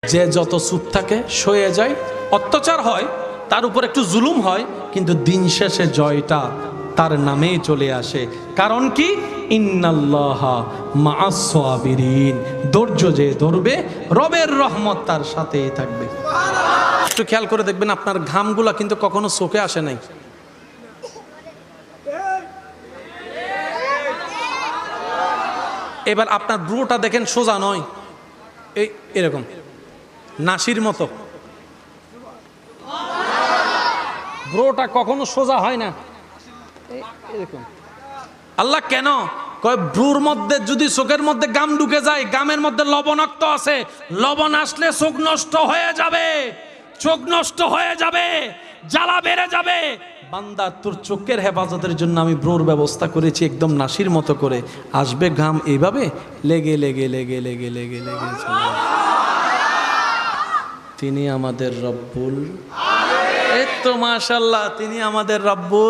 যে যত চুপ থাকে সয়ে যায়, অত্যাচার হয়, তার উপর একটু জুলুম হয়, কিন্তু দিন শেষে জয়টা তার নামেই চলে আসে। কারণ কি? ইন্নাল্লাহা মাআস সাবিরিন। ধৈর্য যে ধরবে, রবের রহমত তার সাথেই থাকবে। একটু খেয়াল করে দেখবেন, আপনার ঘামগুলা কিন্তু কখনো চোখে আসে নাই। এবার আপনার ব্রুটা দেখেন, সোজা নয়, এই এরকম নাসির মতো। ব্রোটা কখনো সোজা হয় না, এরকম। আল্লাহ কেন কয়? ব্রুর মধ্যে যদি চোখের মধ্যে গাম ঢুকে যায়, গামের মধ্যে লবণাক্ত আছে, লবণ আসলে চোখ নষ্ট হয়ে যাবে, চোখ নষ্ট হয়ে যাবে, জ্বালা বেড়ে যাবে। বান্দা, তোর চোখের হেফাজতের জন্য আমি ব্রোর ব্যবস্থা করেছি, একদম নাসির মতো করে আসবে ঘাম, এইভাবে লেগে লেগে লেগে লেগে লেগে লেগে চলে। তিনি আমাদের রব্বুল, এই তো মাশাআল্লাহ, তিনি আমাদের রব্বুল।